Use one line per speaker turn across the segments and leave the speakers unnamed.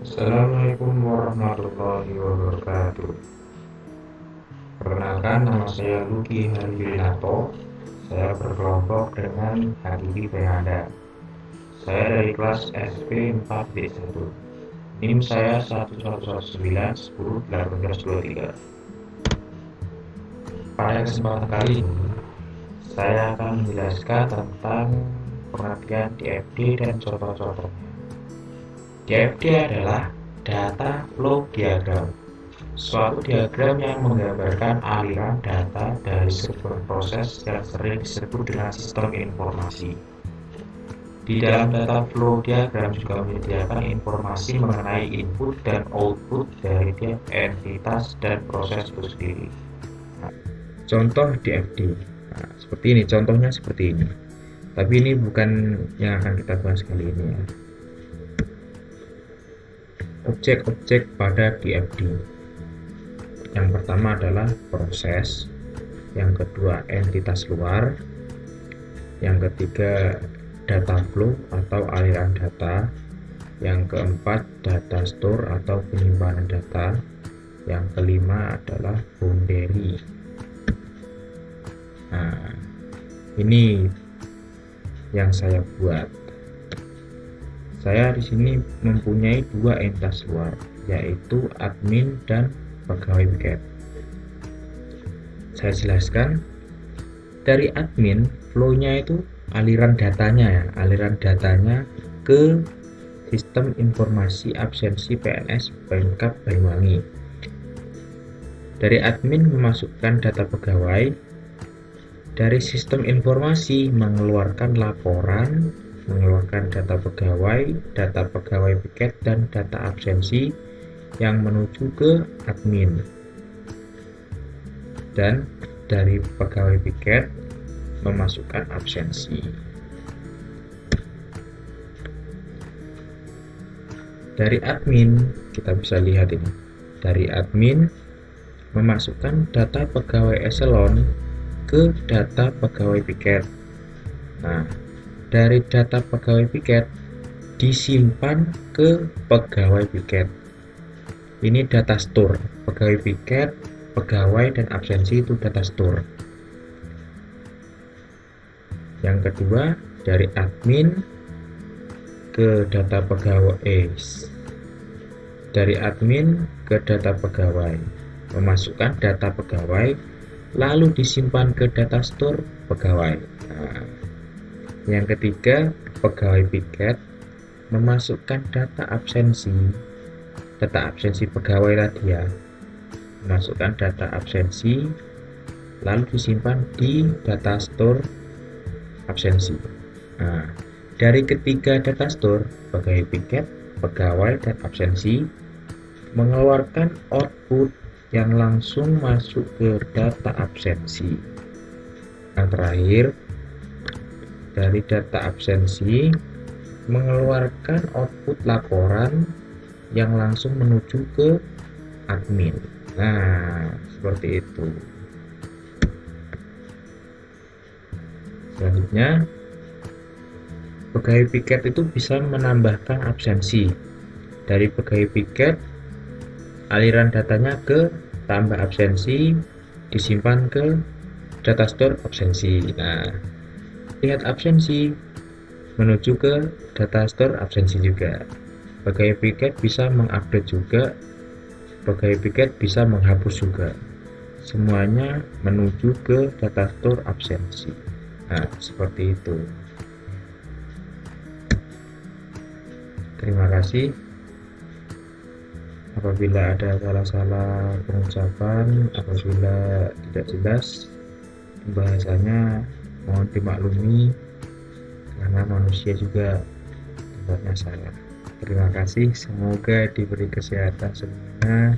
Assalamualaikum warahmatullahi wabarakatuh. Perkenalkan, nama saya Luki Harwinato. Saya berkelompok dengan Habibi Fernanda. Saya dari kelas SP 4D1. NIM saya 111910823. Pada kesempatan kali ini, saya akan menjelaskan tentang pengertian DFD dan contoh-contohnya. DFD adalah Data Flow Diagram, suatu diagram yang menggambarkan aliran data dari sebuah proses yang sering disebut dengan sistem informasi. Di dalam data flow diagram juga menyediakan informasi mengenai input dan output dari tiap entitas dan proses itu sendiri. Contoh DFD. Seperti ini, contohnya seperti ini. Tapi ini bukan yang akan kita bahas kali ini ya. Objek-objek pada DFD. Yang pertama adalah proses, yang kedua entitas luar, yang ketiga data flow atau aliran data, yang keempat data store atau penyimpanan data, yang kelima adalah boundary. Nah, ini yang saya buat. Saya di sini mempunyai dua entitas luar, yaitu admin dan pegawai piket. Saya jelaskan, dari admin flow-nya itu aliran datanya ke sistem informasi absensi PNS Pemkab Banyuwangi. Dari admin memasukkan data pegawai, dari sistem informasi mengeluarkan laporan, mengeluarkan data pegawai piket dan data absensi yang menuju ke admin. Dan dari pegawai piket memasukkan absensi. Dari admin kita bisa lihat ini. Dari admin memasukkan data pegawai eselon ke data pegawai piket. Nah, dari data pegawai piket disimpan ke pegawai piket. Ini data store. Pegawai piket, pegawai dan absensi itu data store. Yang kedua, dari admin ke data pegawai, dari admin ke data pegawai, memasukkan data pegawai lalu disimpan ke data store pegawai. Nah, yang ketiga, pegawai piket memasukkan data absensi pegawai tadi ya, memasukkan data absensi lalu disimpan di data store absensi. Nah, dari ketiga data store, pegawai piket, pegawai dan absensi mengeluarkan output yang langsung masuk ke data absensi. Yang terakhir, dari data absensi mengeluarkan output laporan yang langsung menuju ke admin. Nah, seperti itu. Selanjutnya, pegawai piket itu bisa menambahkan absensi. Dari pegawai piket, aliran datanya ke tambah absensi disimpan ke data store absensi. Nah, lihat absensi menuju ke data store absensi juga. Pegawai piket bisa mengupdate juga, pegawai piket bisa menghapus juga. Semuanya menuju ke data store absensi. Nah, seperti itu. Terima kasih. Apabila ada salah-salah pengucapan, apabila tidak jelas bahasanya, mohon dimaklumi karena manusia juga tempatnya salah. Terima kasih, semoga diberi kesehatan semuanya,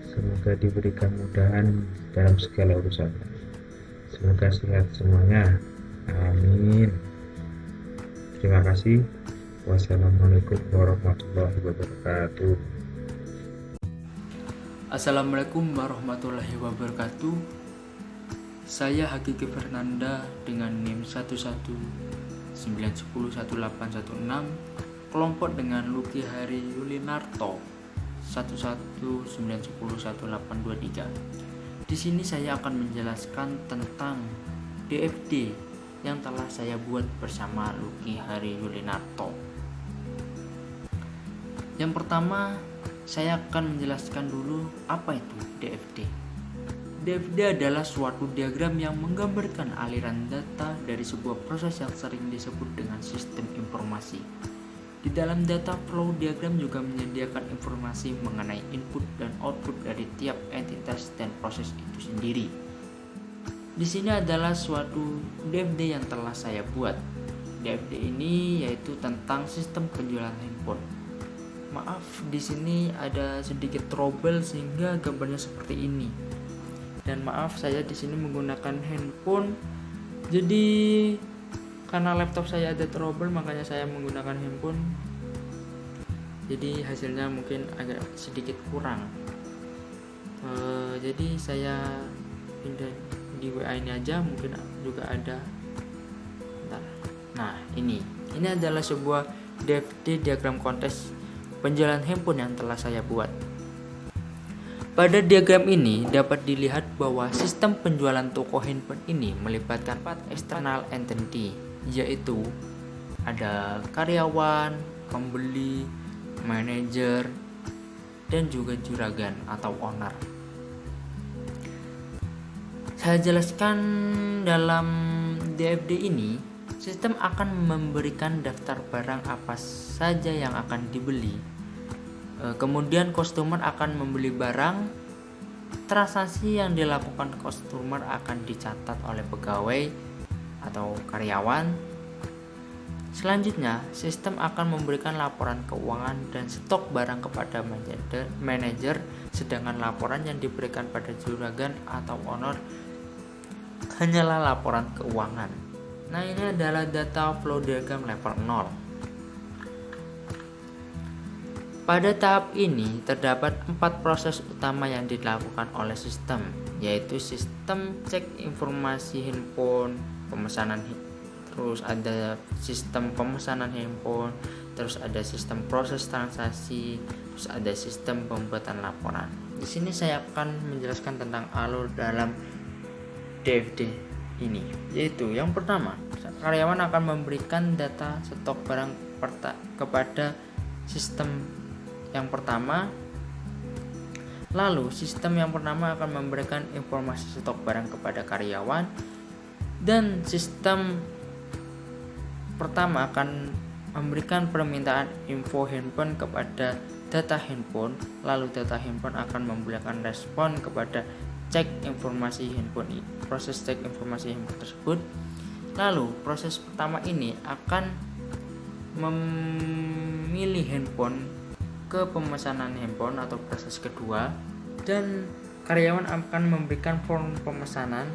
semoga diberi kemudahan dalam segala urusan. Semoga sehat semuanya, amin. Terima kasih. Wassalamualaikum warahmatullahi wabarakatuh.
Assalamualaikum warahmatullahi wabarakatuh. Saya Hakiki Fernanda dengan NIM 119101816 kelompok dengan Luki Hari Yulinarto 11910183. Di sini saya akan menjelaskan tentang DFD yang telah saya buat bersama Luki Hari Yulinarto. Yang pertama, saya akan menjelaskan dulu apa itu DFD. DFD adalah suatu diagram yang menggambarkan aliran data dari sebuah proses yang sering disebut dengan sistem informasi. Di dalam data flow diagram juga menyediakan informasi mengenai input dan output dari tiap entitas dan proses itu sendiri. Di sini adalah suatu DFD yang telah saya buat. DFD ini yaitu tentang sistem penjualan handphone. Maaf, di sini ada sedikit trouble sehingga gambarnya seperti ini. Dan maaf, saya di sini menggunakan handphone. Jadi karena laptop saya ada trouble, makanya saya menggunakan handphone. Jadi hasilnya mungkin agak sedikit kurang. Jadi saya pindah di WA ini aja, mungkin juga ada. Bentar. Nah, ini adalah sebuah DFD diagram kontes penjualan handphone yang telah saya buat. Pada diagram ini dapat dilihat bahwa sistem penjualan toko handphone ini melibatkan 4 external entity, yaitu ada karyawan, pembeli, manajer, dan juga juragan atau owner. Saya jelaskan dalam DFD ini, sistem akan memberikan daftar barang apa saja yang akan dibeli. Kemudian customer akan membeli barang. Transaksi yang dilakukan customer akan dicatat oleh pegawai atau karyawan. Selanjutnya, sistem akan memberikan laporan keuangan dan stok barang kepada manajer, sedangkan laporan yang diberikan pada juragan atau owner hanyalah laporan keuangan. Nah, ini adalah data flow diagram level 0. Pada tahap ini terdapat 4 proses utama yang dilakukan oleh sistem, yaitu sistem cek informasi handphone, terus ada sistem pemesanan handphone, terus ada sistem proses transaksi, terus ada sistem pembuatan laporan. Di sini saya akan menjelaskan tentang alur dalam DFD ini, yaitu yang pertama, karyawan akan memberikan data stok barang kepada sistem yang pertama. Lalu sistem yang pertama akan memberikan informasi stok barang kepada karyawan, dan sistem pertama akan memberikan permintaan info handphone kepada data handphone. Lalu data handphone akan memberikan respon kepada cek informasi handphone ini. Proses cek informasi handphone tersebut. Lalu proses pertama ini akan memilih handphone ke pemesanan handphone atau proses kedua, dan karyawan akan memberikan form pemesanan.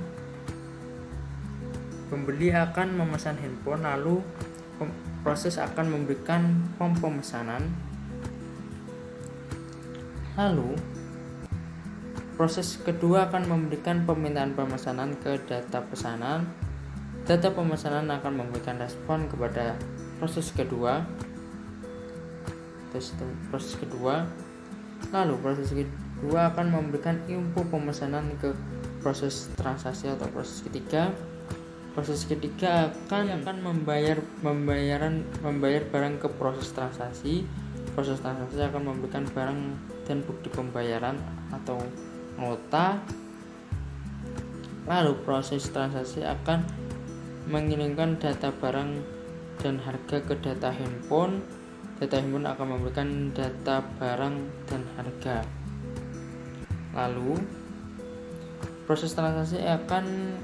Pembeli akan memesan handphone, lalu proses akan memberikan form pemesanan. Lalu proses kedua akan memberikan permintaan pemesanan ke data pesanan. Data pemesanan akan memberikan respon kepada proses kedua. Lalu proses kedua akan memberikan info pemesanan ke proses transaksi atau proses ketiga. Proses ketiga akan membayar barang ke proses transaksi. Proses transaksi akan memberikan barang dan bukti pembayaran atau nota. Lalu proses transaksi akan mengirimkan data barang dan harga ke data handphone. Data handphone akan memberikan data barang dan harga. Lalu proses transaksi akan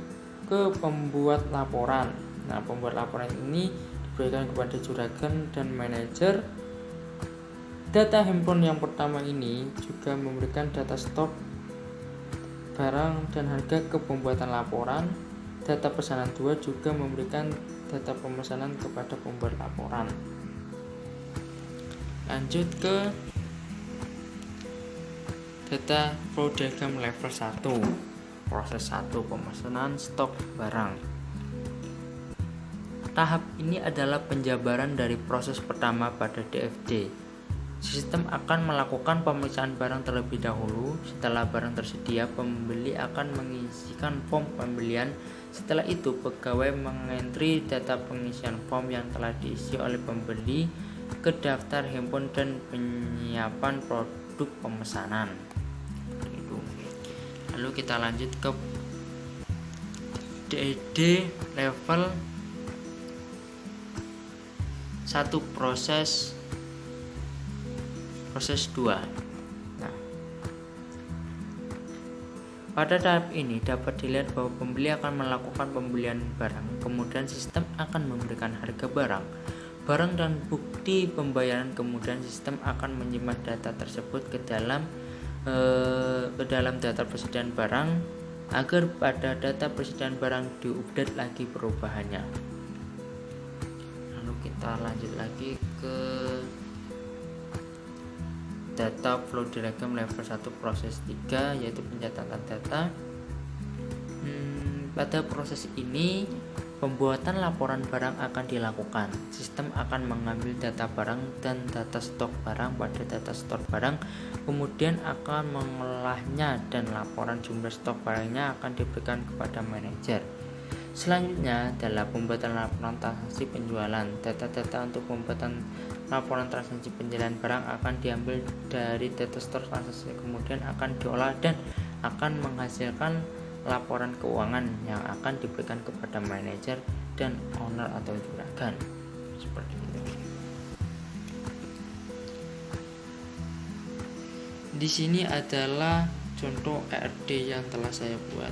ke pembuat laporan. Nah, pembuat laporan ini diberikan kepada juragan dan manajer. Data handphone yang pertama ini juga memberikan data stok barang dan harga ke pembuatan laporan. Data pesanan 2 juga memberikan data pemesanan kepada pembuat laporan. Lanjut ke data flow diagram level 1. Proses 1, pemesanan stok barang. Tahap ini adalah penjabaran dari proses pertama pada DFD. Sistem akan melakukan pemeriksaan barang terlebih dahulu. Setelah barang tersedia, pembeli akan mengisikan form pembelian. Setelah itu, pegawai mengentri data pengisian form yang telah diisi oleh pembeli ke daftar handphone dan penyiapan produk pemesanan. Lalu kita lanjut ke DED level 1 proses 2. Nah, pada tahap ini dapat dilihat bahwa pembeli akan melakukan pembelian barang, kemudian sistem akan memberikan harga barang dan bukti pembayaran, kemudian sistem akan menyimpan data tersebut ke dalam data persediaan barang agar pada data persediaan barang diupdate lagi perubahannya. Lalu kita lanjut lagi ke data flow diagram level 1 proses 3, yaitu pencatatan data. Pada proses ini pembuatan laporan barang akan dilakukan. Sistem akan mengambil data barang dan data stok barang pada data stok barang, kemudian akan mengolahnya dan laporan jumlah stok barangnya akan diberikan kepada manajer. Selanjutnya adalah pembuatan laporan transaksi penjualan. Data-data untuk pembuatan laporan transaksi penjualan barang akan diambil dari data store transaksi, kemudian akan diolah dan akan menghasilkan laporan keuangan yang akan diberikan kepada manajer dan owner atau juragan. Seperti itu. Di sini adalah contoh ERD yang telah saya buat.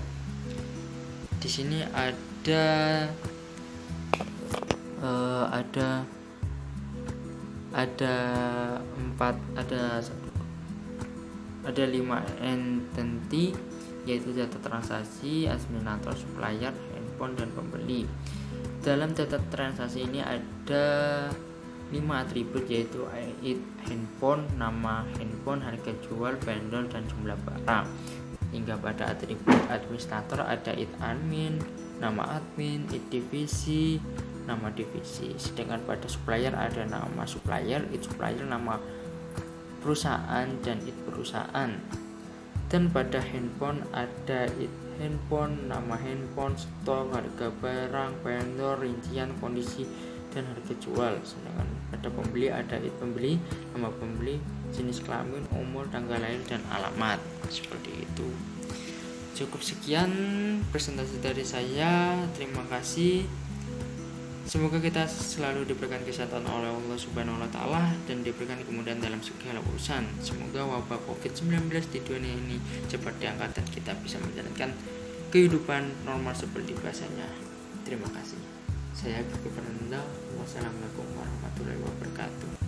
Di sini ada 5 entity, yaitu data transaksi, administrator, supplier, handphone, dan pembeli. Dalam data transaksi ini ada 5 atribut, yaitu ID handphone, nama handphone, harga jual, vendor, dan jumlah barang. Hingga pada atribut administrator ada ID admin, nama admin, ID divisi, nama divisi. Sedangkan pada supplier ada nama supplier, ID supplier, nama perusahaan, dan ID perusahaan. Dan pada handphone ada ID handphone, nama handphone, stok, harga barang, vendor, rincian, kondisi, dan harga jual. Sedangkan pada pembeli ada ID pembeli, nama pembeli, jenis kelamin, umur, tanggal lahir, dan alamat. Seperti itu. Cukup sekian presentasi dari saya. Terima kasih. Semoga kita selalu diberikan kesehatan oleh Allah Subhanahu wa Ta'ala dan diberikan kemudahan dalam segala urusan. Semoga wabah COVID-19 di dunia ini cepat diangkat dan kita bisa menjalankan kehidupan normal seperti biasanya. Terima kasih. Saya Kiki Fernanda. Wassalamualaikum warahmatullahi wabarakatuh.